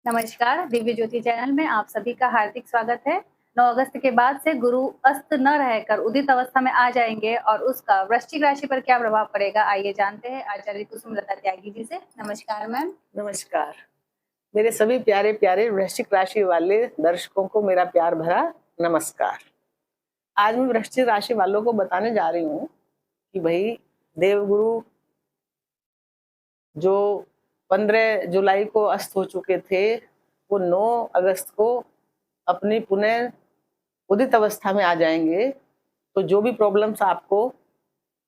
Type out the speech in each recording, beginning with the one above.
नमस्कार, दिव्य ज्योति चैनल में आप सभी का हार्दिक स्वागत है। 9 अगस्त के बाद से गुरु अस्त न रहकर उदित अवस्था में आ जाएँगे और उसका वृश्चिक राशि पर क्या प्रभाव पड़ेगा, आइए जानते हैं आचार्य कुसुमलता त्यागी जी से। नमस्कार मैम। नमस्कार। मेरे सभी प्यारे-प्यारे वृश्चिक राशि वाले दर्शकों को मेरा प्यार भरा नमस्कार। आज मैं वृश्चिक राशि वालों को बताने जा रही हूँ कि भई देवगुरु जो 15 जुलाई को अस्त हो चुके थे, वो 9 अगस्त को अपनी पुनः उदित अवस्था में आ जाएँगे। तो जो भी प्रॉब्लम्स आपको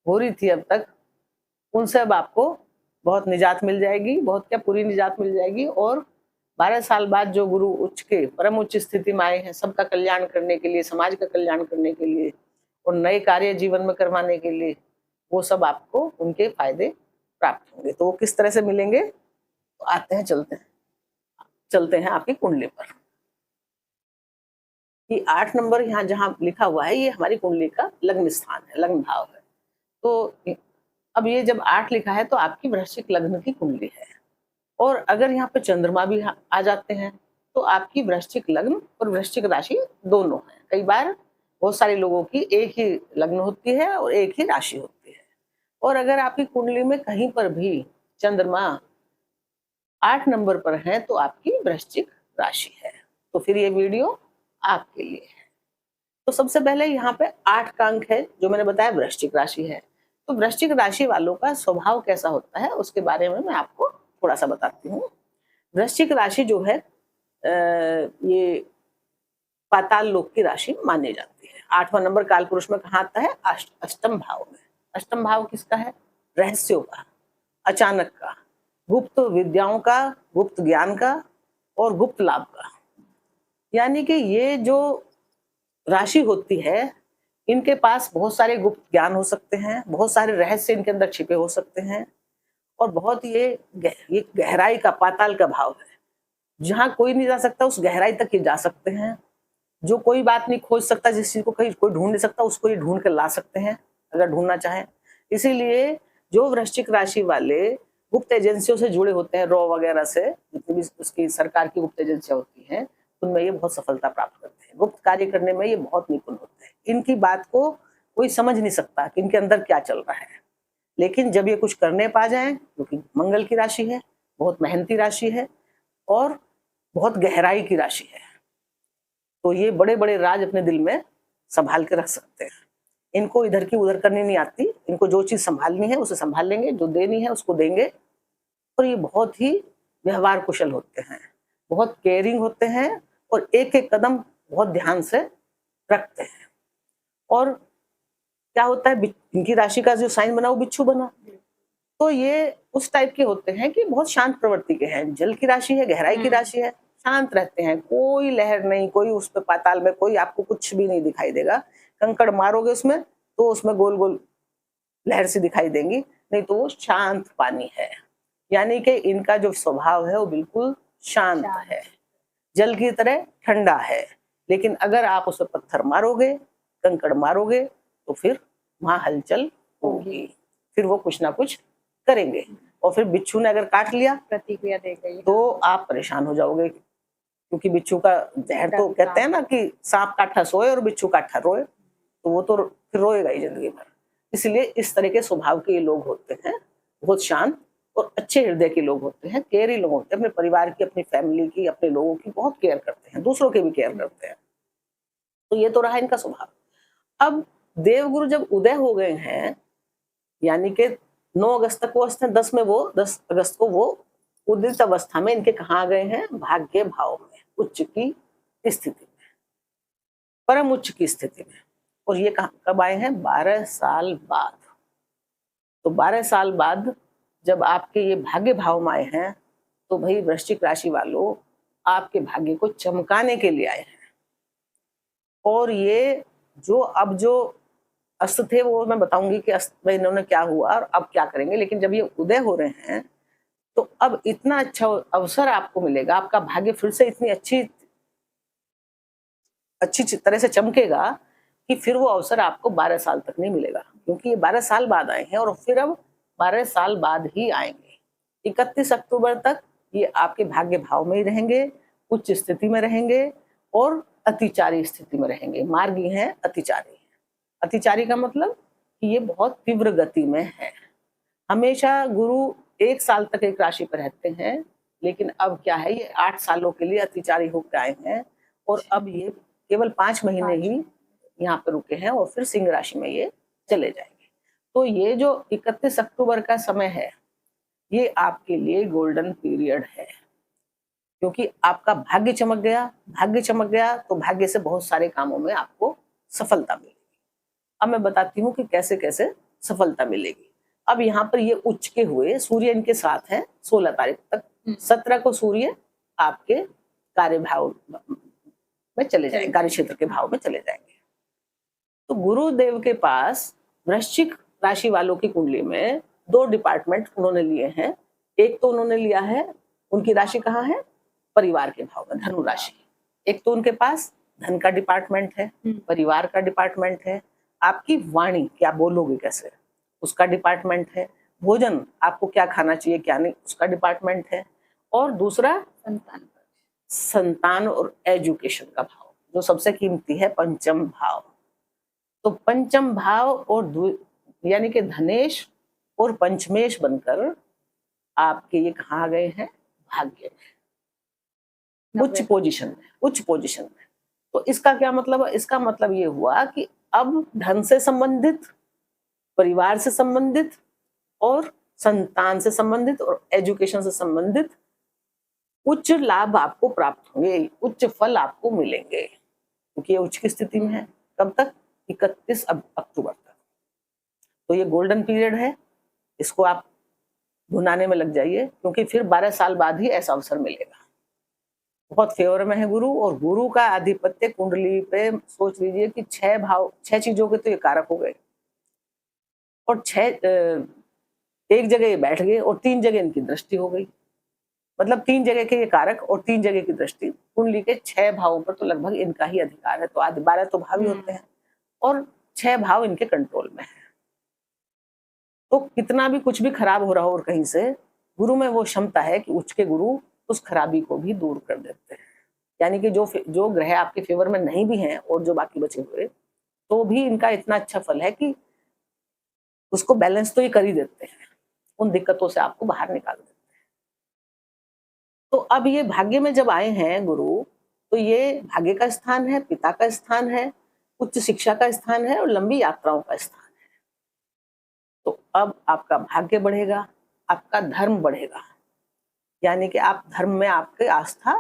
हो रही थी अब तक, उनसे अब आपको बहुत निजात मिल जाएगी, बहुत क्या पूरी निजात मिल जाएगी। और 12 साल बाद जो गुरु उच्च के परम उच्च स्थिति में आए हैं, सबका कल्याण करने के लिए, समाज का कल्याण करने के लिए और नए कार्य जीवन में करवाने के लिए, वो सब आपको उनके फायदे प्राप्त होंगे। तो वो किस तरह से मिलेंगे, तो आते हैं, चलते हैं आपकी कुंडली पर। ये 8 नंबर यहाँ जहाँ लिखा हुआ है, ये हमारी कुंडली का लग्न स्थान है, लग्न भाव है। तो अब ये जब 8 लिखा है तो आपकी वृश्चिक लग्न की कुंडली है। और अगर यहाँ पे चंद्रमा भी आ जाते हैं तो आपकी वृश्चिक लग्न और वृश्चिक राशि दोनों है। कई बार बहुत सारे लोगों की एक ही लग्न होती है और एक ही राशि होती है। और अगर आपकी कुंडली में कहीं पर भी चंद्रमा 8 नंबर पर है तो आपकी वृश्चिक राशि है। तो फिर ये वीडियो आपके लिए है। तो सबसे पहले यहाँ पे 8 का अंक है, जो मैंने बताया वृश्चिक राशि है। तो वृश्चिक राशि वालों का स्वभाव कैसा होता है उसके बारे में मैं आपको थोड़ा सा बताती हूँ। वृश्चिक राशि जो है ये पाताल लोक की राशि मानी जाती है। 8वां नंबर काल पुरुष में कहाँ आता है? अष्टम भाव में। अष्टम भाव किसका है? रहस्यों का, अचानक का, गुप्त विद्याओं का, गुप्त ज्ञान का और गुप्त लाभ का। यानी कि ये जो राशि होती है, इनके पास बहुत सारे गुप्त ज्ञान हो सकते हैं, बहुत सारे रहस्य इनके अंदर छिपे हो सकते हैं और बहुत ये गहराई का, पाताल का भाव है। जहां कोई नहीं जा सकता उस गहराई तक ये जा सकते हैं। जो कोई बात नहीं खोज सकता, जिस चीज को कहीं कोई ढूंढ नहीं सकता, उसको ये ढूंढ कर ला सकते हैं अगर ढूंढना चाहे। इसीलिए जो वृश्चिक राशि वाले गुप्त एजेंसियों से जुड़े होते हैं, रॉ वगैरह से, जितनी भी उसकी सरकार की गुप्त एजेंसियां होती हैं, उनमें ये बहुत सफलता प्राप्त करते हैं। गुप्त कार्य करने में ये बहुत निपुण होते हैं। इनकी बात को कोई समझ नहीं सकता कि इनके अंदर क्या चल रहा है। लेकिन जब ये कुछ करने पा जाए, क्योंकि मंगल की राशि है, बहुत मेहनती राशि है और बहुत गहराई की राशि है, तो ये बड़े बड़े राज अपने दिल में संभाल के रख सकते हैं। इनको इधर की उधर करनी नहीं आती। इनको जो चीज संभालनी है उसे संभाल लेंगे, जो देनी है उसको देंगे। और ये बहुत ही व्यवहार कुशल होते हैं, बहुत केयरिंग होते हैं और एक एक कदम बहुत ध्यान से रखते हैं। और क्या होता है, इनकी राशि का जो साइन बना वो बिच्छू बना, तो ये उस टाइप के होते हैं कि बहुत शांत प्रवृत्ति के हैं। जल की राशि है, गहराई की राशि है, शांत रहते हैं, कोई लहर नहीं, कोई उस पे पाताल में कोई आपको कुछ भी नहीं दिखाई देगा। कंकड़ मारोगे उसमें तो उसमें गोल गोल लहर सी दिखाई देंगी, नहीं तो वो शांत पानी है। यानी कि इनका जो स्वभाव है वो बिल्कुल शांत है, जल की तरह ठंडा है। लेकिन अगर आप उस पर पत्थर मारोगे, कंकड़ मारोगे, तो फिर वहां हलचल होगी, फिर वो कुछ ना कुछ करेंगे। और फिर बिच्छू ने अगर काट लिया, प्रतिक्रिया देगा तो आप परेशान हो जाओगे, क्योंकि बिच्छू का जहर, तो कहते हैं ना कि सांप काटा सोए और बिच्छू काटा रोए, तो वो तो फिर रोएगा ही जिंदगी भर। इसलिए इस तरह के स्वभाव के लोग होते हैं, बहुत शांत और अच्छे हृदय के लोग होते हैं, केयरी लोग होते हैं, अपने परिवार की, अपनी फैमिली की, अपने लोगों की बहुत केयर करते हैं, दूसरों की भी केयर करते हैं। तो ये तो रहा इनका स्वभाव। अब देवगुरु जब उदय हो गए हैं, यानी कि 9 अगस्त तक वो अस्त है, 10 अगस्त को वो उदित अवस्था में इनके कहाँ आ गए हैं? भाग्य भाव में, उच्च की स्थिति में, परम उच्च की स्थिति में। और ये कब आए हैं? 12 साल बाद। तो 12 साल बाद जब आपके ये भाग्य भाव में आए हैं, तो भाई वृश्चिक राशि वालों, आपके भाग्य को चमकाने के लिए आए हैं। और ये जो अब जो अस्त थे वो मैं बताऊंगी कि अस्त में इन्होंने क्या हुआ और अब क्या करेंगे। लेकिन जब ये उदय हो रहे हैं तो अब इतना अच्छा अवसर आपको मिलेगा, आपका भाग्य फिर से इतनी अच्छी तरह से चमकेगा कि फिर वो अवसर आपको 12 साल तक नहीं मिलेगा, क्योंकि ये 12 साल बाद आए हैं और फिर अब 12 साल बाद ही आएंगे। 31 अक्टूबर तक ये आपके भाग्य भाव में ही रहेंगे, उच्च स्थिति में रहेंगे और अतिचारी स्थिति में रहेंगे। मार्गी हैं, अतिचारी हैं। अतिचारी का मतलब कि ये बहुत तीव्र गति में है। हमेशा गुरु 1 साल तक एक राशि पर रहते हैं, लेकिन अब क्या है, ये 8 सालों के लिए अतिचारी होकर आए हैं और अब ये केवल 5 महीने ही यहाँ पे रुके हैं और फिर सिंह राशि में ये चले जाएंगे। तो ये जो 31 अक्टूबर का समय है, ये आपके लिए गोल्डन पीरियड है, क्योंकि आपका भाग्य चमक गया। भाग्य चमक गया तो भाग्य से बहुत सारे कामों में आपको सफलता मिलेगी। अब मैं बताती हूँ कि कैसे कैसे सफलता मिलेगी। अब यहाँ पर ये उच्च के हुए, सूर्य इनके साथ है 16 तारीख तक। 17 को सूर्य आपके कार्य भाव में चले जाएंगे, कार्य क्षेत्र के भाव में चले जाएंगे। तो गुरुदेव के पास वृश्चिक राशि वालों की कुंडली में 2 डिपार्टमेंट उन्होंने लिए हैं। एक तो उन्होंने लिया है, उनकी राशि कहाँ है, परिवार के भाव में, धनु राशि। एक तो उनके पास धन का डिपार्टमेंट है, परिवार का डिपार्टमेंट है, आपकी वाणी क्या बोलोगे कैसे, उसका डिपार्टमेंट है, भोजन आपको क्या खाना चाहिए क्या नहीं, उसका डिपार्टमेंट है, और दूसरा संतान और एजुकेशन का भाव, जो सबसे कीमती है पंचम भाव। तो पंचम भाव और यानी कि धनेश और पंचमेश बनकर आपके ये कहाँ गए हैं, भाग्य, उच्च पोजीशन में, उच्च पोजीशन में। तो इसका क्या मतलब है, इसका मतलब ये हुआ कि अब धन से संबंधित, परिवार से संबंधित और संतान से संबंधित और एजुकेशन से संबंधित उच्च लाभ आपको प्राप्त होंगे, उच्च फल आपको मिलेंगे, क्योंकि ये उच्च की स्थिति में है। कब तक, 31 अक्टूबर तक। तो ये गोल्डन पीरियड है, इसको आप भुनाने में लग जाइए, क्योंकि फिर 12 साल बाद ही ऐसा अवसर मिलेगा। बहुत फेवर में है गुरु, और गुरु का आधिपत्य कुंडली पे सोच लीजिए कि 6 भाव, 6 चीजों के तो ये कारक हो गए, और 6 एक जगह ये बैठ गए और 3 जगह इनकी दृष्टि हो गई। मतलब 3 जगह के ये कारक और 3 जगह की दृष्टि, कुंडली के 6 भावों पर तो लगभग इनका ही अधिकार है। तो आधे 12 तो भाव ही होते हैं और 6 भाव इनके कंट्रोल में है। तो कितना भी कुछ भी खराब हो रहा हो और कहीं से, गुरु में वो क्षमता है कि उच्च के गुरु उस खराबी को भी दूर कर देते हैं। यानी कि जो ग्रह आपके फेवर में नहीं भी हैं और जो बाकी बचे हुए, तो भी इनका इतना अच्छा फल है कि उसको बैलेंस तो ये कर ही देते हैं, उन दिक्कतों से आपको बाहर निकाल देते हैं। तो अब ये भाग्य में जब आए हैं गुरु, तो ये भाग्य का स्थान है, पिता का स्थान है, उच्च शिक्षा का स्थान है और लंबी यात्राओं का स्थान है। तो अब आपका भाग्य बढ़ेगा, आपका धर्म बढ़ेगा, यानी कि आप धर्म में आपकी आस्था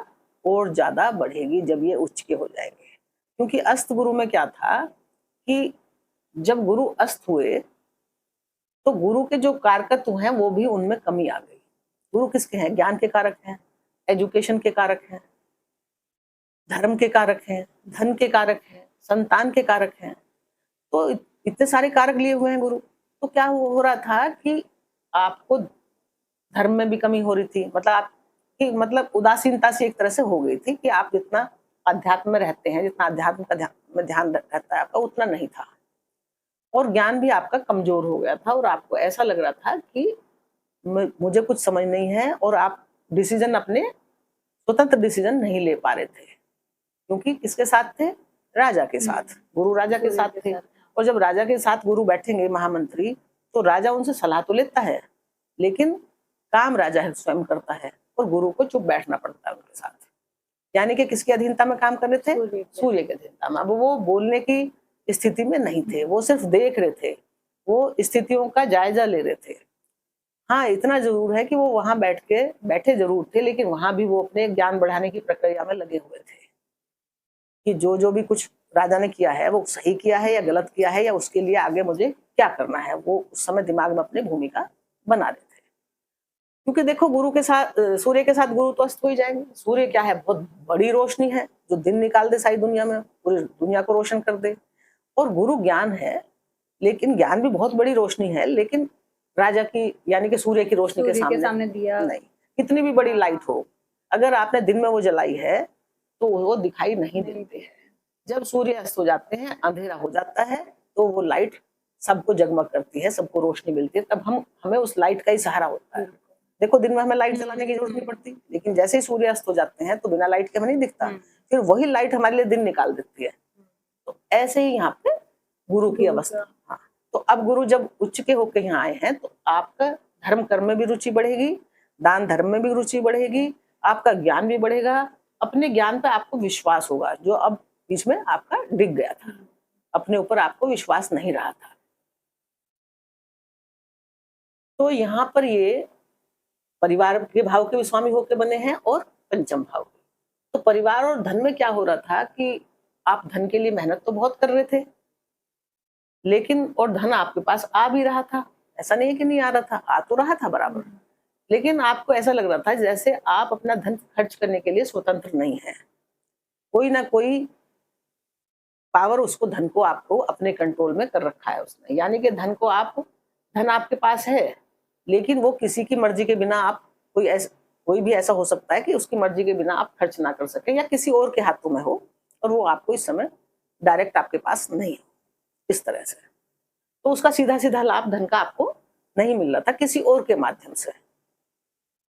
और ज्यादा बढ़ेगी जब ये उच्च के हो जाएंगे। क्योंकि अस्त गुरु में क्या था कि जब गुरु अस्त हुए तो गुरु के जो कारकत्व हैं वो भी उनमें कमी आ गई। गुरु किसके हैं, ज्ञान के कारक हैं, एजुकेशन के कारक हैं, धर्म के कारक हैं, धन के कारक हैं, संतान के कारक हैं। तो इतने सारे कारक लिए हुए हैं गुरु। तो क्या हो रहा था कि आपको धर्म में भी कमी हो रही थी, मतलब आपकी मतलब उदासीनता सी एक तरह से हो गई थी कि आप जितना अध्यात्म में रहते हैं, जितना अध्यात्म का में ध्यान रहता है आपका, उतना नहीं था, और ज्ञान भी आपका कमजोर हो गया था और आपको ऐसा लग रहा था कि मुझे कुछ समझ नहीं है, और आप डिसीजन अपने स्वतंत्र डिसीजन नहीं ले पा रहे थे, क्योंकि किसके साथ थे, राजा के साथ, गुरु राजा के साथ थे। और जब राजा के साथ गुरु बैठेंगे महामंत्री, तो राजा उनसे सलाह तो लेता है, लेकिन काम राजा स्वयं करता है और गुरु को चुप बैठना पड़ता है उनके साथ। यानी कि किसकी अधीनता में काम कर रहे थे, सूर्य के अधीनता में। अब वो बोलने की स्थिति में नहीं थे, वो सिर्फ देख रहे थे, वो स्थितियों का जायजा ले रहे थे। हाँ, इतना जरूर है कि वो वहां बैठे जरूर थे, लेकिन वहां भी वो अपने ज्ञान बढ़ाने की प्रक्रिया में लगे हुए थे कि जो भी कुछ राजा ने किया है वो सही किया है या गलत किया है, या उसके लिए आगे मुझे क्या करना है, वो उस समय दिमाग में अपनी भूमिका बना रहे थे। क्योंकि देखो, गुरु के साथ, सूर्य के साथ गुरु तो अस्त हो ही जाएंगे। सूर्य क्या है, बहुत बड़ी रोशनी है जो दिन निकाल दे सारी दुनिया में, पूरी दुनिया को रोशन कर दे। और गुरु ज्ञान है, लेकिन ज्ञान भी बहुत बड़ी रोशनी है, लेकिन राजा की यानी कि सूर्य की रोशनी के सामने दिया नहीं। कितनी भी बड़ी लाइट हो, अगर आपने दिन में वो जलाई है तो वो दिखाई नहीं देते हैं। जब सूर्य अस्त हो जाते हैं, अंधेरा हो जाता है, तो वो लाइट सबको जगमग करती है, सबको रोशनी मिलती है, तब हमें उस लाइट का ही सहारा होता है। देखो दिन में हमें लाइट जलाने की जरूरत नहीं पड़ती, लेकिन जैसे ही सूर्य अस्त हो जाते हैं तो बिना लाइट के हमें नहीं दिखता, फिर वही लाइट हमारे लिए दिन निकाल देती है। तो ऐसे ही यहाँ पे गुरु की अवस्था। हाँ, तो अब गुरु जब उच्च के होके यहाँ आए हैं तो आपका धर्म कर्म में भी रुचि बढ़ेगी, दान धर्म में भी रुचि बढ़ेगी, आपका ज्ञान भी बढ़ेगा, अपने ज्ञान पे आपको विश्वास होगा, जो अब बीच में आपका डिग गया था, अपने ऊपर आपको विश्वास नहीं रहा था। तो यहाँ पर ये परिवार के भाव के भी स्वामी होके बने हैं और पंचम भाव के। तो परिवार और धन में क्या हो रहा था कि आप धन के लिए मेहनत तो बहुत कर रहे थे, लेकिन और धन आपके पास आ भी रहा था, ऐसा नहीं है कि नहीं आ रहा था, आ तो रहा था बराबर, लेकिन आपको ऐसा लग रहा था जैसे आप अपना धन खर्च करने के लिए स्वतंत्र नहीं है, कोई ना कोई पावर उसको धन को आपको अपने कंट्रोल में कर रखा है उसने। यानी कि धन आपके पास है, लेकिन वो किसी की मर्जी के बिना आप कोई भी ऐसा हो सकता है कि उसकी मर्जी के बिना आप खर्च ना कर सके, या किसी और के हाथों में हो और वो आपको इस समय डायरेक्ट आपके पास नहीं है, इस तरह से। तो उसका सीधा सीधा लाभ धन का आपको नहीं मिल रहा था, किसी और के माध्यम से।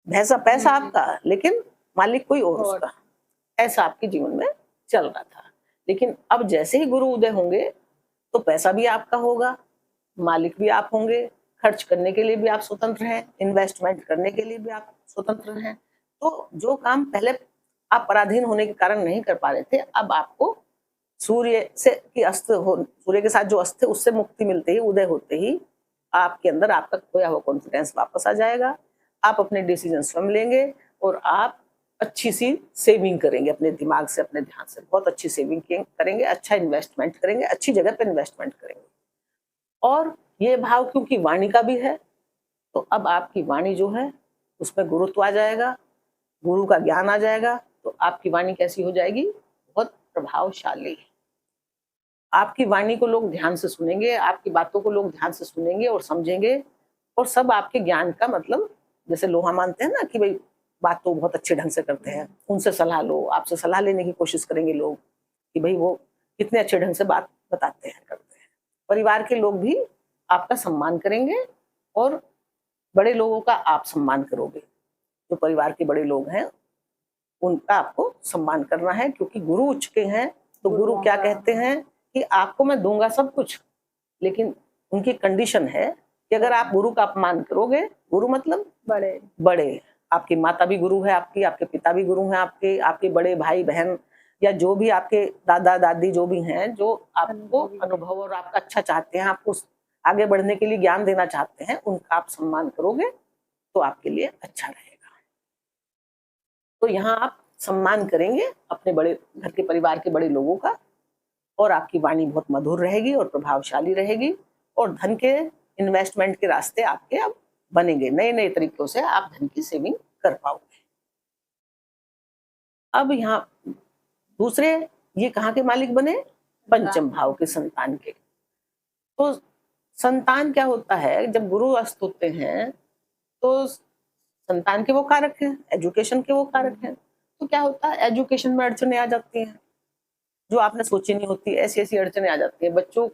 पैसा आपका, लेकिन मालिक कोई और उसका, ऐसा आपके जीवन में चल रहा था। लेकिन अब जैसे ही गुरु उदय होंगे तो पैसा भी आपका होगा, मालिक भी आप होंगे, खर्च करने के लिए भी आप स्वतंत्र हैं, इन्वेस्टमेंट करने के लिए भी आप स्वतंत्र हैं। तो जो काम पहले आप पराधीन होने के कारण नहीं कर पा रहे थे, अब आपको सूर्य के साथ जो अस्त थे उससे मुक्ति मिलते ही, उदय होते ही आपके अंदर आपका खोया हुआ कॉन्फिडेंस वापस आ जाएगा, आप अपने डिसीजन स्वयं लेंगे और आप अच्छी सी सेविंग करेंगे अपने दिमाग से, अपने ध्यान से, बहुत अच्छी सेविंग करेंगे, अच्छा इन्वेस्टमेंट करेंगे, अच्छी जगह पे इन्वेस्टमेंट करेंगे। और ये भाव क्योंकि वाणी का भी है, तो अब आपकी वाणी जो है उसमें गुरुत्व आ जाएगा, गुरु का ज्ञान आ जाएगा, तो आपकी वाणी कैसी हो जाएगी, बहुत प्रभावशाली। आपकी वाणी को लोग ध्यान से सुनेंगे, आपकी बातों को लोग ध्यान से सुनेंगे और समझेंगे, और सब आपके ज्ञान का मतलब, जैसे लोहा मानते हैं ना कि भाई बात तो बहुत अच्छे ढंग से करते हैं, उनसे सलाह लो, आपसे सलाह लेने की कोशिश करेंगे लोग कि भाई वो कितने अच्छे ढंग से बात बताते हैं, करते हैं। परिवार के लोग भी आपका सम्मान करेंगे और बड़े लोगों का आप सम्मान करोगे। जो परिवार के बड़े लोग हैं उनका आपको सम्मान करना है, क्योंकि गुरु उच्च के हैं। तो गुरु क्या कहते हैं कि आपको मैं दूंगा सब कुछ, लेकिन उनकी कंडीशन है कि अगर आप गुरु का अपमान करोगे, गुरु मतलब बड़े, आपकी माता भी गुरु है, आपके पिता भी गुरु हैं, आपके बड़े भाई बहन या जो भी आपके दादा दादी जो भी हैं, जो आपको अनुभव और आपका अच्छा चाहते हैं, आपको आगे बढ़ने के लिए ज्ञान देना चाहते हैं, उनका आप सम्मान करोगे तो आपके लिए अच्छा रहेगा। तो यहाँ आप सम्मान करेंगे अपने बड़े घर के परिवार के बड़े लोगों का, और आपकी वाणी बहुत मधुर रहेगी और प्रभावशाली रहेगी, और धन के इन्वेस्टमेंट के रास्ते आपके अब बनेंगे, नए नए तरीकों से आप धन की सेविंग कर पाओगे। अब यहाँ दूसरे ये कहाँ के मालिक बने, पंचम भाव के, संतान के। तो संतान क्या होता है, जब गुरु अस्त होते हैं तो संतान के वो कारक हैं, एजुकेशन के वो कारक हैं। तो क्या होता है, एजुकेशन में अड़चने आ जाती हैं जो आपने सोची नहीं होती, ऐसी ऐसी अड़चने आ जाती है। बच्चों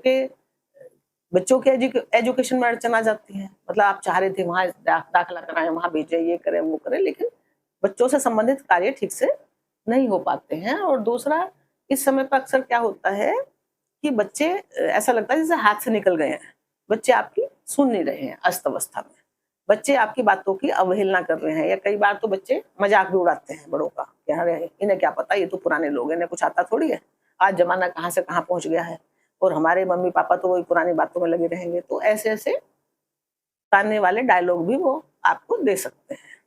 के एजुकेशन में अड़चन आ जाती है, मतलब आप चाह रहे थे वहां दाखिला कराएं, वहां भेजें, ये करें वो करें, लेकिन बच्चों से संबंधित कार्य ठीक से नहीं हो पाते हैं। और दूसरा, इस समय पर अक्सर क्या होता है कि बच्चे, ऐसा लगता है जैसे हाथ से निकल गए हैं, बच्चे आपकी सुन नहीं रहे हैं, अस्त अवस्था में बच्चे आपकी बातों की अवहेलना कर रहे हैं, या कई बार तो बच्चे मजाक भी उड़ाते हैं बड़ों का, अरे इन्हें क्या पता, ये तो पुराने लोग हैं, इन्हें कुछ आता थोड़ी है, आज जमाना कहाँ से कहाँ पहुंच गया है, और हमारे मम्मी पापा तो वही पुरानी बातों में लगे रहेंगे। तो ऐसे ऐसे ताने वाले डायलॉग भी वो आपको दे सकते हैं।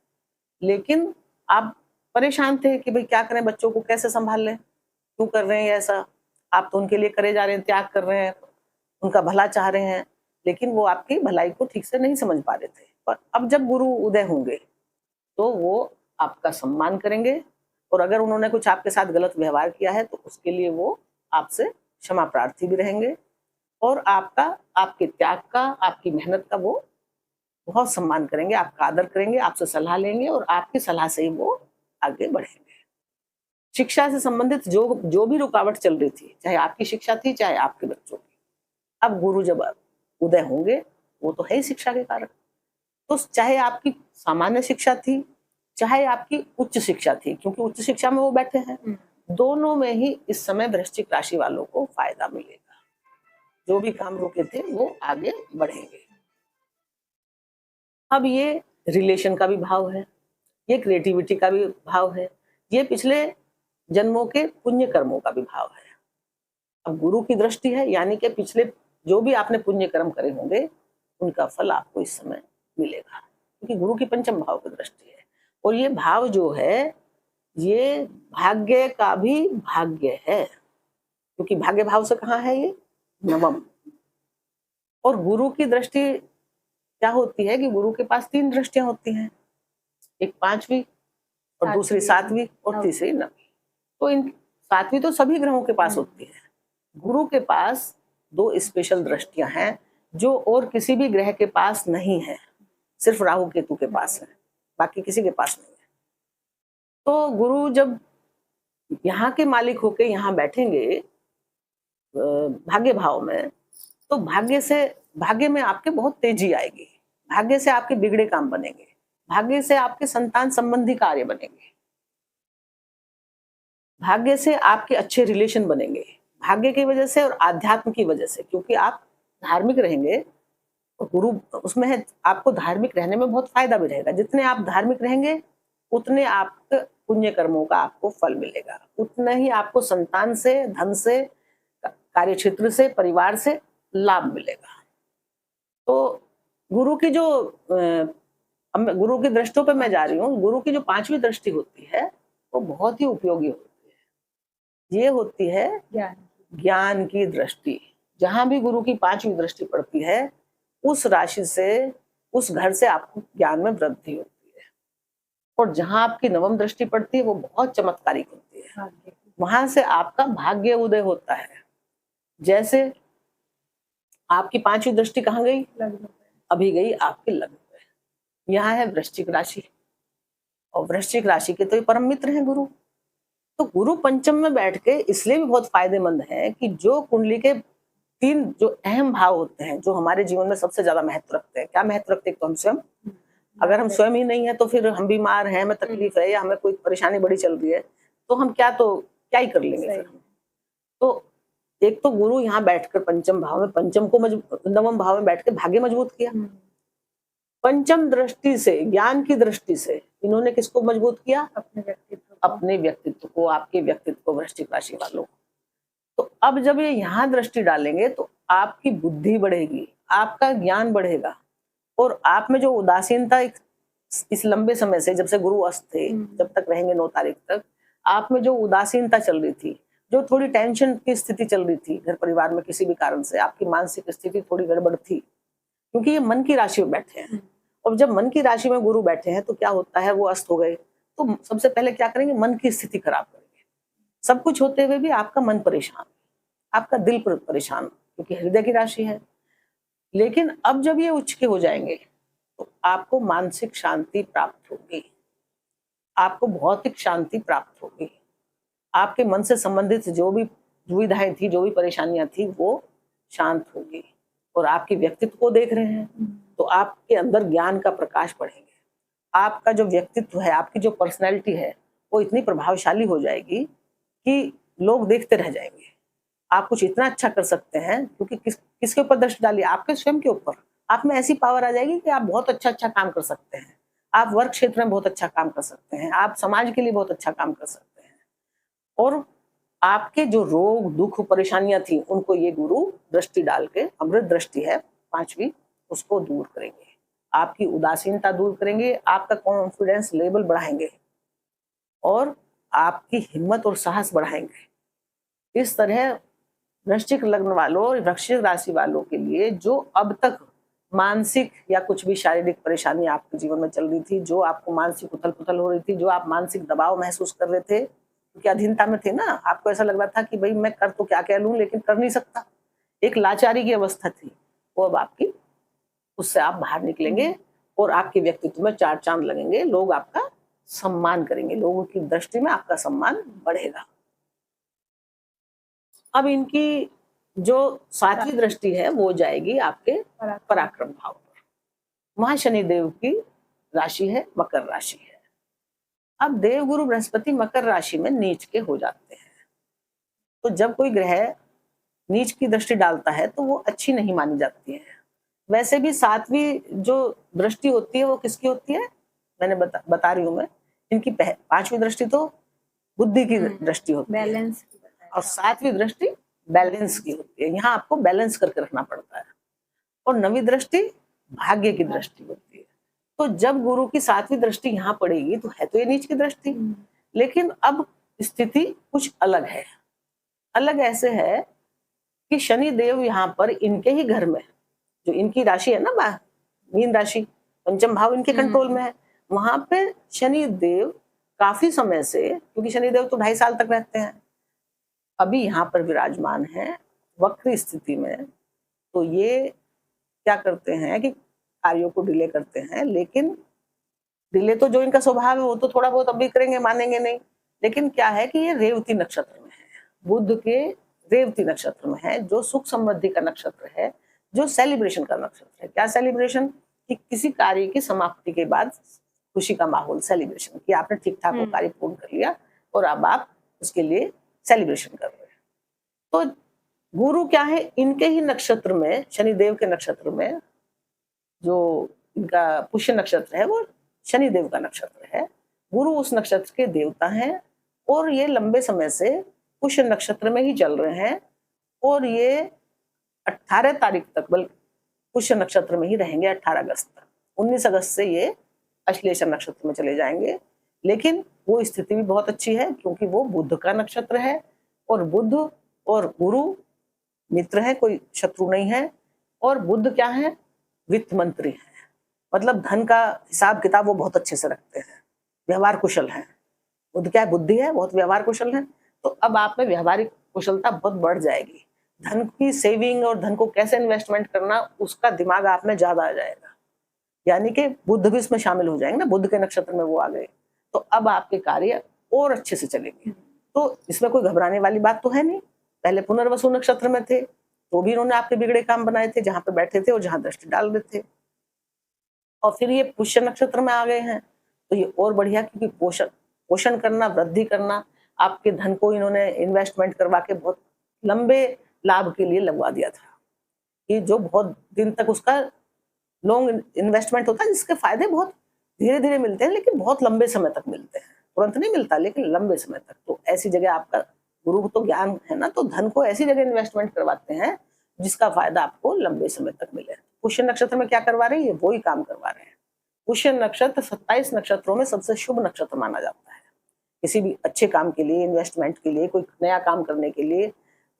लेकिन आप परेशान थे कि भाई क्या करें, बच्चों को कैसे संभाल लें, क्यों कर रहे हैं ऐसा, आप तो उनके लिए करे जा रहे हैं, त्याग कर रहे हैं, उनका भला चाह रहे हैं, लेकिन वो आपकी भलाई को ठीक से नहीं समझ पा रहे थे। पर अब जब गुरु उदय होंगे तो वो आपका सम्मान करेंगे, और अगर उन्होंने कुछ आपके साथ गलत व्यवहार किया है तो उसके लिए वो आपसे क्षमा प्रार्थी भी रहेंगे, और आपके त्याग का, आपकी मेहनत का वो बहुत सम्मान करेंगे, आपका आदर करेंगे, आपसे सलाह लेंगे, और आपकी सलाह से ही वो आगे बढ़ेंगे। शिक्षा से संबंधित जो भी रुकावट चल रही थी, चाहे आपकी शिक्षा थी चाहे आपके बच्चों की, अब गुरु जब उदय होंगे, वो तो है ही शिक्षा के कारक, तो चाहे आपकी सामान्य शिक्षा थी, चाहे आपकी उच्च शिक्षा थी, क्योंकि उच्च शिक्षा में वो बैठे हैं, दोनों में ही इस समय वृश्चिक राशि वालों को फायदा मिलेगा। जो भी काम रुके थे वो आगे बढ़ेंगे। अब ये रिलेशन का भी भाव है, ये क्रिएटिविटी का भी भाव है, ये पिछले जन्मों के पुण्य कर्मों का भी भाव है। अब गुरु की दृष्टि है, यानी कि पिछले जो भी आपने पुण्य कर्म करे होंगे उनका फल आपको इस समय मिलेगा, क्योंकि गुरु की पंचम भाव की दृष्टि है। और ये भाव जो है ये भाग्य का भी भाग्य है, क्योंकि भाग्य भाव से कहाँ है ये नवम। और गुरु की दृष्टि क्या होती है कि गुरु के पास 3 दृष्टियां होती हैं, एक 5वीं और दूसरी 7वीं और तीसरी 9वीं। तो इन 7वीं तो सभी ग्रहों के पास होती है, गुरु के पास 2 स्पेशल दृष्टियां हैं जो और किसी भी ग्रह के पास नहीं है, सिर्फ राहु केतु के पास है, बाकी किसी के पास नहीं है। तो गुरु जब यहाँ के मालिक होके यहाँ बैठेंगे भाग्य भाव में, तो भाग्य में आपके बहुत तेजी आएगी, भाग्य से आपके बिगड़े काम बनेंगे, भाग्य से आपके संतान संबंधी कार्य बनेंगे, भाग्य से आपके अच्छे रिलेशन बनेंगे, भाग्य की वजह से और आध्यात्म की वजह से, क्योंकि आप धार्मिक रहेंगे तो गुरु उसमें है, आपको धार्मिक रहने में बहुत फायदा भी रहेगा। जितने आप धार्मिक रहेंगे उतने आपके पुण्य कर्मों का आपको फल मिलेगा, उतना ही आपको संतान से, धन से, कार्य क्षेत्र से, परिवार से लाभ मिलेगा। तो गुरु की जो गुरु की दृष्टियों पे मैं जा रही हूँ, गुरु की जो 5वीं दृष्टि होती है वो बहुत ही उपयोगी होती है। ये होती है ज्ञान की दृष्टि। जहां भी गुरु की 5वीं दृष्टि पड़ती है उस राशि से, उस घर से आपको ज्ञान में वृद्धि होती है। और जहां आपकी नवम दृष्टि पड़ती है वो बहुत चमत्कारिक होती है, वहां से आपका भाग्य उदय होता है। जैसे आपकी 5वीं दृष्टि कहाँ गई, अभी गई आपके लग्न पे। यहाँ है वृश्चिक राशि, और वृश्चिक राशि के तो ये परम मित्र हैं गुरु। तो गुरु पंचम में बैठ के इसलिए भी बहुत फायदेमंद है कि जो कुंडली के 3 जो अहम भाव होते हैं, जो हमारे जीवन में सबसे ज्यादा महत्व रखते हैं। क्या महत्व रखते हैं? तो हम स्वयं, अगर हम स्वयं ही नहीं है तो फिर हम बीमार हैं, हमें तकलीफ है या हमें कोई परेशानी बड़ी चल रही है तो हम क्या ही कर लेंगे फिर। तो एक तो गुरु यहाँ बैठकर पंचम भाव में, पंचम को नवम भाव में बैठ के भाग्य मजबूत किया। पंचम दृष्टि से, ज्ञान की दृष्टि से इन्होंने किसको मजबूत किया? अपने व्यक्तित्व को, आपके व्यक्तित्व को, वृश्चिक राशि वालों। तो अब जब ये यहाँ दृष्टि डालेंगे तो आपकी बुद्धि बढ़ेगी, आपका ज्ञान बढ़ेगा, और आप में जो उदासीनता इस लंबे समय से, जब से गुरु अस्त थे, जब तक रहेंगे 9 तारीख तक, आप में जो उदासीनता चल रही थी, जो थोड़ी टेंशन की स्थिति चल रही थी घर परिवार में, किसी भी कारण से आपकी मानसिक स्थिति थोड़ी गड़बड़ थी, क्योंकि ये मन की राशि में बैठे हैं। और जब मन की राशि में गुरु बैठे हैं तो क्या होता है, वो अस्त हो गए तो सबसे पहले क्या करेंगे? मन की स्थिति खराब करेंगे। सब कुछ होते हुए भी आपका मन परेशान, आपका दिल परेशान, क्योंकि हृदय की राशि है। लेकिन अब जब ये उच्च के हो जाएंगे तो आपको मानसिक शांति प्राप्त होगी, आपको भौतिक शांति प्राप्त होगी, आपके मन से संबंधित जो भी दुविधाएं थी, जो भी परेशानियां थी, वो शांत होगी। और आपके व्यक्तित्व को देख रहे हैं तो आपके अंदर ज्ञान का प्रकाश बढ़ेंगे। आपका जो व्यक्तित्व है, आपकी जो पर्सनैलिटी है, वो इतनी प्रभावशाली हो जाएगी कि लोग देखते रह जाएंगे। आप कुछ इतना अच्छा कर सकते हैं, क्योंकि किसके ऊपर दृष्टि डालिए? आपके स्वयं के ऊपर। आप में ऐसी पावर आ जाएगी कि आप बहुत अच्छा काम कर सकते हैं, आप वर्क क्षेत्र में बहुत अच्छा काम कर सकते हैं, आप समाज के लिए बहुत अच्छा काम कर सकते हैं। और आपके जो रोग, दुख, परेशानियां थी, उनको ये गुरु दृष्टि डाल के, अमृत दृष्टि है 5वीं, उसको दूर करेंगे, आपकी उदासीनता दूर करेंगे, आपका कॉन्फिडेंस लेवल बढ़ाएंगे और आपकी हिम्मत और साहस बढ़ाएंगे। इस तरह वृश्चिक लग्न वालों और वृश्चिक राशि वालों के लिए जो अब तक मानसिक या कुछ भी शारीरिक परेशानी आपके जीवन में चल रही थी, जो आपको मानसिक उथल पुथल हो रही थी, जो आप मानसिक दबाव महसूस कर रहे थे, क्योंकि अधीनता में थे ना, आपको ऐसा लग रहा था कि भाई मैं कर तो क्या लूं लेकिन कर नहीं सकता, एक लाचारी की अवस्था थी, वो अब आपकी, उससे आप बाहर निकलेंगे और आपके व्यक्तित्व में 4 चांद लगेंगे। लोग आपका सम्मान करेंगे, लोगों की दृष्टि में आपका सम्मान बढ़ेगा। अब इनकी जो 7वीं दृष्टि है वो जाएगी आपके पराक्रम भाव पर। वहां शनिदेव की राशि है मकर राशि है। अब देवगुरु बृहस्पति मकर राशि में नीच के हो जाते हैं, तो जब कोई ग्रह नीच की दृष्टि डालता है तो वो अच्छी नहीं मानी जाती है। वैसे भी सातवीं जो दृष्टि होती है वो किसकी होती है, मैंने बता रही हूँ मैं, इनकी पांचवी दृष्टि तो बुद्धि की दृष्टि होती है बैलेंस और सातवीं दृष्टि बैलेंस की होती है। यहाँ आपको बैलेंस करके रखना पड़ता है। और नवी दृष्टि भाग्य की दृष्टि होती है। तो जब गुरु की सातवीं दृष्टि यहाँ पड़ेगी तो है तो ये नीच की दृष्टि, लेकिन अब स्थिति कुछ अलग है। अलग ऐसे है कि शनि देव यहाँ पर इनके ही घर में, जो इनकी राशि है ना मीन राशि, पंचम भाव इनके कंट्रोल में है, वहां पे शनि देव काफी समय से, क्योंकि शनि देव तो 2.5 साल तक रहते हैं, अभी यहाँ पर विराजमान है वक्र स्थिति में। तो ये क्या करते हैं कि कार्यों को डिले करते हैं, लेकिन डिले तो जो इनका स्वभाव है वो तो थोड़ा बहुत अभी करेंगे, मानेंगे नहीं। लेकिन क्या है कि ये रेवती नक्षत्र में है, बुध के रेवती नक्षत्र में है, जो सुख समृद्धि का नक्षत्र है, जो सेलिब्रेशन का नक्षत्र है। क्या सेलिब्रेशन, कि किसी कार्य की समाप्ति के बाद खुशी का माहौल, सेलिब्रेशन कि आपने ठीक ठाक वो कार्य पूर्ण कर लिया और अब आप उसके लिए सेलिब्रेशन कर रहे हैं। तो गुरु क्या है, इनके ही नक्षत्र में, शनिदेव के नक्षत्र में, जो इनका पुष्य नक्षत्र है वो शनिदेव का नक्षत्र है। गुरु उस नक्षत्र के देवता हैं और ये लंबे समय से पुष्य नक्षत्र में ही चल रहे हैं और ये 18 तारीख तक बल्कि पुष्य नक्षत्र में ही रहेंगे, 18 अगस्त तक। 19 अगस्त से ये अश्लेषा नक्षत्र में चले जाएंगे। लेकिन वो स्थिति भी बहुत अच्छी है क्योंकि वो बुध का नक्षत्र है और बुध और गुरु मित्र है, कोई शत्रु नहीं है। और बुध क्या है, वित्त मंत्री है, मतलब धन का हिसाब किताब वो बहुत अच्छे से रखते हैं, व्यवहार कुशल है। बुध क्या है, बुद्धि है, बहुत व्यवहार कुशल है। तो अब आप में व्यवहारिक कुशलता बहुत बढ़ जाएगी। धन की सेविंग और धन को कैसे इन्वेस्टमेंट करना, उसका दिमाग आप में ज्यादा आ जाएगा। यानी कि बुध भी इसमें शामिल हो जाएंगे ना, बुध के नक्षत्र में वो आ गए, तो अब आपके कार्य और अच्छे से चलेंगे। तो इसमें कोई घबराने वाली बात तो है नहीं। पहले पुनर्वसु नक्षत्र में थे तो भी इन्होंने आपके बिगड़े काम बनाए थे, जहां पे बैठे थे और जहां दृष्टि डाल रहे थे। और फिर ये पुष्य नक्षत्र में आ गए हैं तो ये और बढ़िया, क्योंकि पोषण करना, वृद्धि करना, आपके धन को इन्होंने इन्वेस्टमेंट करवा के बहुत लंबे लाभ के लिए लगवा दिया था, कि जो बहुत दिन तक उसका लॉन्ग इन्वेस्टमेंट होता है, जिसके फायदे बहुत धीरे धीरे मिलते हैं, लेकिन बहुत लंबे समय तक मिलते हैं। तुरंत नहीं मिलता लेकिन लंबे समय तक। तो ऐसी जगह आपका गुरु तो ज्ञान है ना, तो धन को ऐसी जगह इन्वेस्टमेंट करवाते हैं जिसका फायदा आपको लंबे समय तक मिले। पुष्य नक्षत्र में क्या करवा रहे हैं, ये वही काम करवा रहे हैं। पुष्य नक्षत्र 27 नक्षत्रों में सबसे शुभ नक्षत्र माना जाता है। किसी भी अच्छे काम के लिए, इन्वेस्टमेंट के लिए, कोई नया काम करने के लिए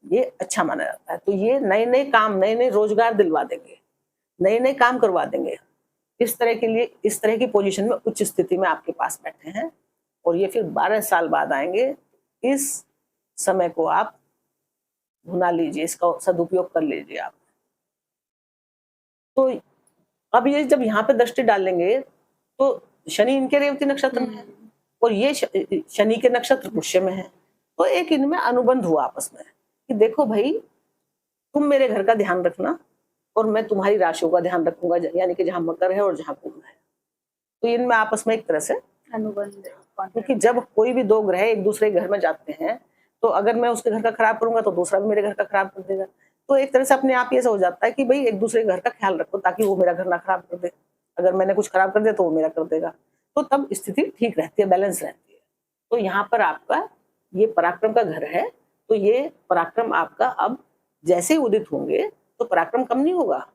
ये अच्छा माना जाता है। तो ये नए नए काम, नए नए रोजगार दिलवा देंगे, नए नए काम करवा देंगे। इस तरह के लिए, इस तरह की पोजीशन में, उच्च स्थिति में आपके पास बैठे हैं और ये फिर 12 साल बाद आएंगे। इस समय को आप भुना लीजिए, इसका सदुपयोग कर लीजिए आप। तो अब ये जब यहाँ पे दृष्टि डालेंगे तो शनि इनके रेवती नक्षत्र में है और ये शनि के नक्षत्र पुष्य में है। तो एक इनमें अनुबंध हुआ आपस में कि देखो भाई, तुम मेरे घर का ध्यान रखना और मैं तुम्हारी राशियों का ध्यान रखूंगा, यानी कि जहां मकर है और जहां कुंभ है। तो इनमें आपस में एक तरह से अनुबंध, क्योंकि जब कोई भी दो ग्रह एक दूसरे घर में जाते हैं तो अगर मैं उसके घर का खराब करूंगा तो दूसरा भी मेरे घर का खराब कर देगा। तो एक तरह से अपने आप ये हो जाता है कि भाई एक दूसरे घर का ख्याल रखो ताकि वो मेरा घर ना खराब कर दे। अगर मैंने कुछ खराब कर दिया तो वो मेरा कर देगा, तो तब स्थिति ठीक रहती है, बैलेंस रहती है। तो यहाँ पर आपका ये पराक्रम का घर है, तो ये पराक्रम आपका अब जैसे ही उदित होंगे तो पराक्रम कम नहीं होगा,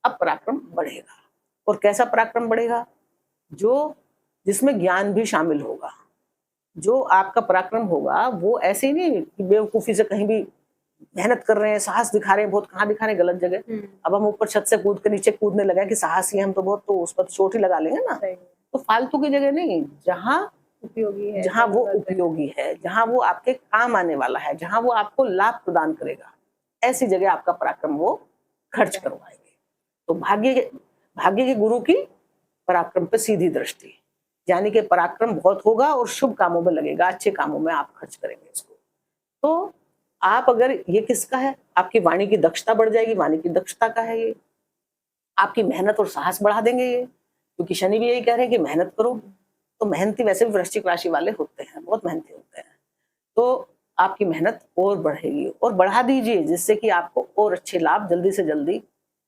अब पराक्रम बढ़ेगा। और कैसा पराक्रम बढ़ेगा, जो जिसमें ज्ञान भी शामिल होगा। जो आपका पराक्रम होगा वो ऐसे ही नहीं कि बेवकूफी से कहीं भी मेहनत कर रहे हैं, साहस दिखा रहे हैं, बहुत कहाँ दिखा रहे हैं, गलत जगह। अब हम ऊपर छत से कूद के नीचे कूदने लगे कि साहसी हम तो बहुत, तो उस पर चोट ही लगा लेंगे ना। तो फालतू की जगह नहीं, जहाँ उपयोगी है, जहाँ वो उपयोगी है, जहाँ वो आपके काम आने वाला है, जहाँ वो आपको लाभ प्रदान करेगा, ऐसी जगह आपका पराक्रम वो खर्च करवाएंगे। तो भाग्य के गुरु की पराक्रम पे सीधी दृष्टि, यानी कि पराक्रम बहुत होगा और शुभ कामों में लगेगा, अच्छे कामों में आप खर्च करेंगे इसको। तो आप अगर, ये किसका है, आपकी वाणी की दक्षता बढ़ जाएगी। वाणी की दक्षता का है ये, आपकी मेहनत और साहस बढ़ा देंगे ये। क्योंकि शनि भी यही कह रहे हैं कि मेहनत करो। तो मेहनती वैसे भी वृश्चिक राशि वाले होते हैं, बहुत मेहनती होते हैं। तो आपकी मेहनत और बढ़ेगी और बढ़ा दीजिए, जिससे कि आपको और अच्छे लाभ जल्दी से जल्दी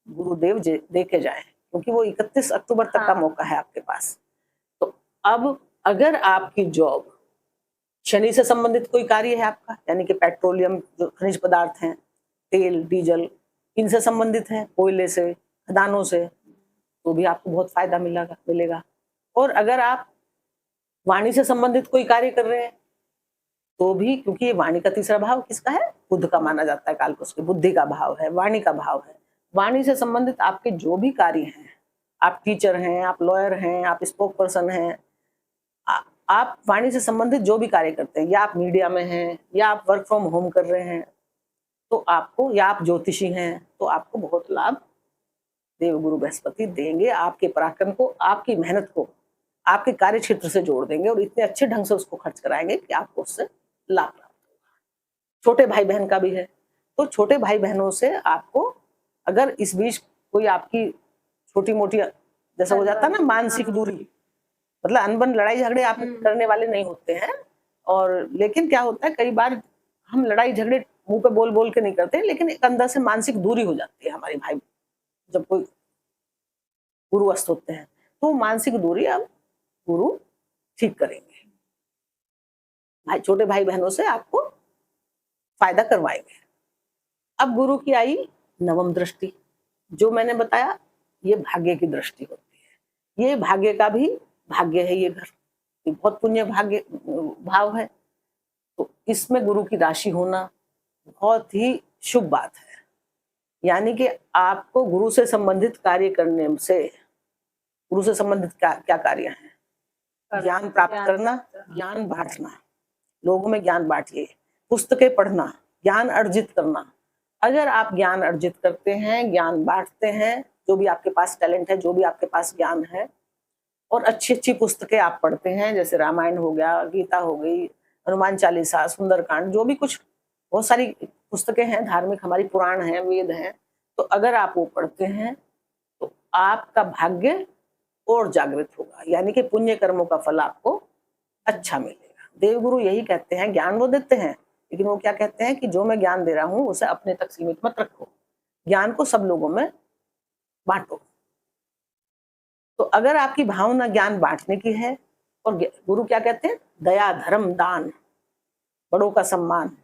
गुरुदेव दे के जाएं, क्योंकि वो 31 अक्टूबर तक का मौका है आपके पास। तो अब अगर आपकी जॉब शनि से संबंधित कोई कार्य है आपका, यानी कि पेट्रोलियम जो खनिज पदार्थ हैं, तेल डीजल, इनसे संबंधित है, कोयले से, खदानों से, तो भी आपको बहुत फायदा मिलेगा। और अगर आप वाणी से संबंधित कोई कार्य कर रहे हैं तो भी, क्योंकि ये वाणी का तीसरा भाव किसका है, बुध का माना जाता है, कालपुरुष की बुद्धि का भाव है, वाणी का भाव है। वाणी से संबंधित आपके जो भी कार्य हैं, आप टीचर हैं, आप लॉयर हैं, आप स्पोक पर्सन हैं, आप वाणी से संबंधित जो भी कार्य करते हैं, या आप मीडिया में हैं, या आप वर्क फ्रॉम होम कर रहे हैं, तो आपको, या आप ज्योतिषी हैं, तो आपको बहुत लाभ देवगुरु बृहस्पति देंगे। आपके पराक्रम को, आपकी मेहनत को आपके कार्य क्षेत्र से जोड़ देंगे और इतने अच्छे ढंग से उसको खर्च कराएंगे कि आपको उससे लाभ प्राप्त होगा। छोटे भाई बहन का भी है, तो छोटे भाई बहनों से आपको, अगर इस बीच कोई आपकी छोटी मोटी, जैसा हो जाता है ना मानसिक दूरी, मतलब अनबन लड़ाई झगड़े आप करने वाले नहीं होते हैं, और लेकिन क्या होता है कई बार हम लड़ाई झगड़े मुंह पे बोल बोल के नहीं करते, लेकिन एक अंदर से मानसिक दूरी हो जाती है हमारी भाई, जब कोई गुरुअस्त होते हैं तो मानसिक दूरी अब गुरु ठीक करेंगे। भाई, छोटे भाई बहनों से आपको फायदा करवाएंगे। अब गुरु की आई नवम दृष्टि, जो मैंने बताया ये भाग्य की दृष्टि होती है। ये भाग्य का भी भाग्य है, ये घर, ये बहुत पुण्य भाग्य भाव है। तो इसमें गुरु की राशि होना बहुत ही शुभ बात है। यानी कि आपको गुरु से संबंधित कार्य करने से, गुरु से संबंधित क्या कार्य हैं, ज्ञान प्राप्त करना, ज्ञान बांटना, लोगों में ज्ञान बांटिए, पुस्तकें पढ़ना, ज्ञान अर्जित करना। अगर आप ज्ञान अर्जित करते हैं, ज्ञान बांटते हैं, जो भी आपके पास टैलेंट है, जो भी आपके पास ज्ञान है, और अच्छी अच्छी पुस्तकें आप पढ़ते हैं, जैसे रामायण हो गया, गीता हो गई, हनुमान चालीसा, सुंदरकांड, जो भी कुछ बहुत सारी पुस्तकें हैं धार्मिक, हमारी पुराण हैं, वेद हैं, तो अगर आप वो पढ़ते हैं तो आपका भाग्य और जागृत होगा, यानी कि पुण्य कर्मों का फल आपको अच्छा मिलेगा। देवगुरु यही कहते हैं, ज्ञान वो देते हैं, लेकिन वो क्या कहते हैं कि जो मैं ज्ञान दे रहा हूं उसे अपने तक सीमित मत रखो, ज्ञान को सब लोगों में बांटो। तो अगर आपकी भावना ज्ञान बांटने की है, और गुरु क्या कहते हैं, दया धर्म दान, बड़ों का सम्मान,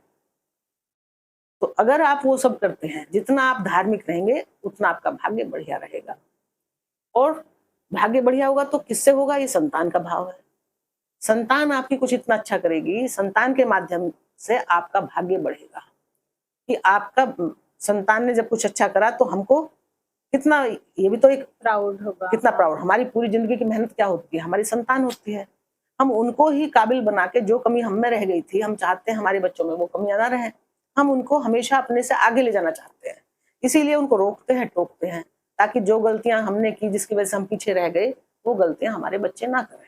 तो अगर आप वो सब करते हैं, जितना आप धार्मिक रहेंगे उतना आपका भाग्य बढ़िया रहेगा। और भाग्य बढ़िया होगा तो किससे होगा, ये संतान का भाव है। संतान आपकी कुछ इतना अच्छा करेगी, संतान के माध्यम से आपका भाग्य बढ़ेगा, कि आपका संतान ने जब कुछ अच्छा करा तो हमको कितना, ये भी तो एक प्राउड होगा, कितना प्राउड। हमारी पूरी जिंदगी की मेहनत क्या होती है, हमारी संतान होती है। हम उनको ही काबिल बना के, जो कमी हम में रह गई थी, हम चाहते हैं हमारे बच्चों में वो कमियां ना रहे, हम उनको हमेशा अपने से आगे ले जाना चाहते हैं, इसीलिए उनको रोकते हैं, टोकते हैं, ताकि जो गलतियां हमने की, जिसकी वजह से हम पीछे रह गए, वो गलतियां हमारे बच्चे ना करें।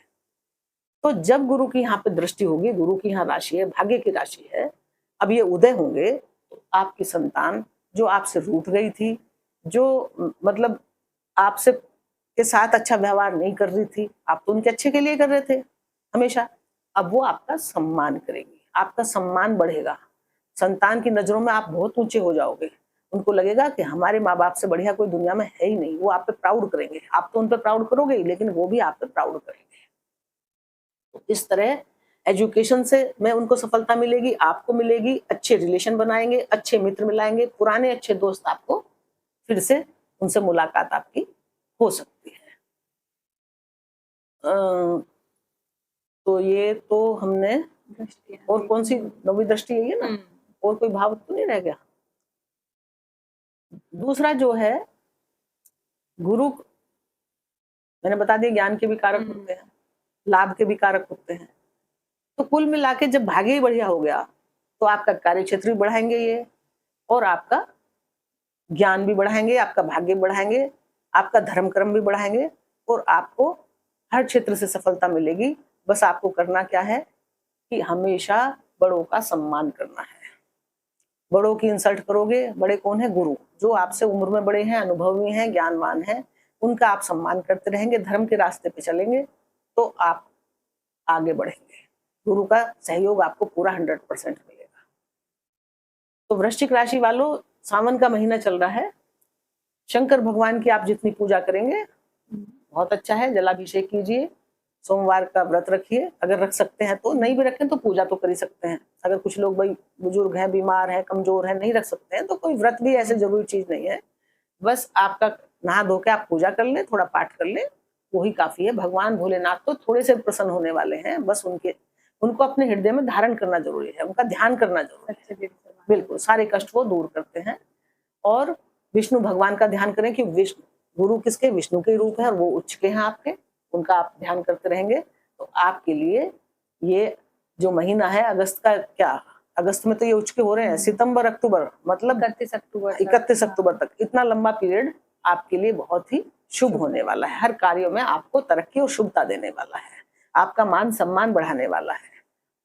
तो जब गुरु की यहाँ पे दृष्टि होगी, गुरु की यहाँ राशि है, भाग्य की राशि है, अब ये उदय होंगे, तो आपकी संतान जो आपसे रूठ गई थी, जो मतलब आपसे के साथ अच्छा व्यवहार नहीं कर रही थी, आप तो उनके अच्छे के लिए कर रहे थे हमेशा, अब वो आपका सम्मान करेगी, आपका सम्मान बढ़ेगा, संतान की नजरों में आप बहुत ऊंचे हो जाओगे। उनको लगेगा कि हमारे माँ बाप से बढ़िया कोई दुनिया में है ही नहीं, वो आप पे प्राउड करेंगे। आप तो उन पे प्राउड करोगे ही, लेकिन वो भी आप पे प्राउड करेंगे। तो इस तरह एजुकेशन से में उनको सफलता मिलेगी, आपको मिलेगी, अच्छे रिलेशन बनाएंगे, अच्छे मित्र मिलाएंगे, पुराने अच्छे दोस्त आपको फिर से उनसे मुलाकात आपकी हो सकती है। तो ये तो हमने, और कौन सी नवी दृष्टि है ना, और कोई भाव तो नहीं रह गया। दूसरा जो है, गुरु मैंने बता दिया ज्ञान के भी कारक होते हैं, लाभ के भी कारक होते हैं। तो कुल मिला के जब भाग्य ही बढ़िया हो गया तो आपका कार्य क्षेत्र भी बढ़ाएंगे ये, और आपका ज्ञान भी बढ़ाएंगे, आपका भाग्य बढ़ाएंगे, आपका धर्म कर्म भी बढ़ाएंगे, और आपको हर क्षेत्र से सफलता मिलेगी। बस आपको करना क्या है कि हमेशा बड़ों का सम्मान करना है। बड़ों की इंसल्ट करोगे, बड़े कौन है, गुरु, जो आपसे उम्र में बड़े हैं, अनुभवी हैं, ज्ञानवान हैं, उनका आप सम्मान करते रहेंगे, धर्म के रास्ते पे चलेंगे तो आप आगे बढ़ेंगे। गुरु का सहयोग आपको पूरा 100% मिलेगा। तो वृश्चिक राशि वालों, सावन का महीना चल रहा है, शंकर भगवान की आप जितनी पूजा करेंगे बहुत अच्छा है। जलाभिषेक कीजिए, सोमवार का व्रत रखिए, अगर रख सकते हैं तो, नहीं भी रखें तो पूजा तो कर ही सकते हैं। अगर कुछ लोग भाई बुजुर्ग हैं, बीमार हैं, कमजोर हैं, नहीं रख सकते हैं तो कोई व्रत भी ऐसे जरूरी चीज नहीं है। बस आपका नहा धो के आप पूजा कर ले, थोड़ा पाठ कर ले, वही काफी है। भगवान भोलेनाथ तो थोड़े से प्रसन्न होने वाले हैं, बस उनको अपने हृदय में धारण करना जरूरी है, उनका ध्यान करना जरूरी है। बिल्कुल, सारे कष्ट वो दूर करते हैं। और विष्णु भगवान का ध्यान करें कि विष्णु गुरु किसके, विष्णु के रूप है और वो उच्च के हैं आपके, उनका आप ध्यान करते रहेंगे तो आपके लिए ये जो महीना है अगस्त का, क्या अगस्त में तो ये उच्च के हो रहे हैं, सितंबर अक्टूबर मतलब 31 अक्टूबर तक, इतना लंबा पीरियड आपके लिए बहुत ही शुभ होने वाला है। हर कार्यों में आपको तरक्की और शुभता देने वाला है, आपका मान सम्मान बढ़ाने वाला है।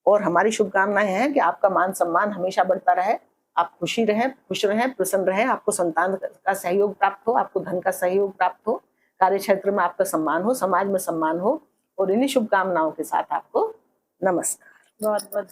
और हमारी शुभकामनाएं हैं कि आपका मान सम्मान हमेशा बढ़ता रहे, आप खुश रहें, प्रसन्न रहें, आपको संतान का सहयोग प्राप्त हो, आपको धन का सहयोग प्राप्त हो, कार्य क्षेत्र में आपका सम्मान हो, समाज में सम्मान हो। और इन्हीं शुभकामनाओं के साथ आपको नमस्कार। बहुत बहुत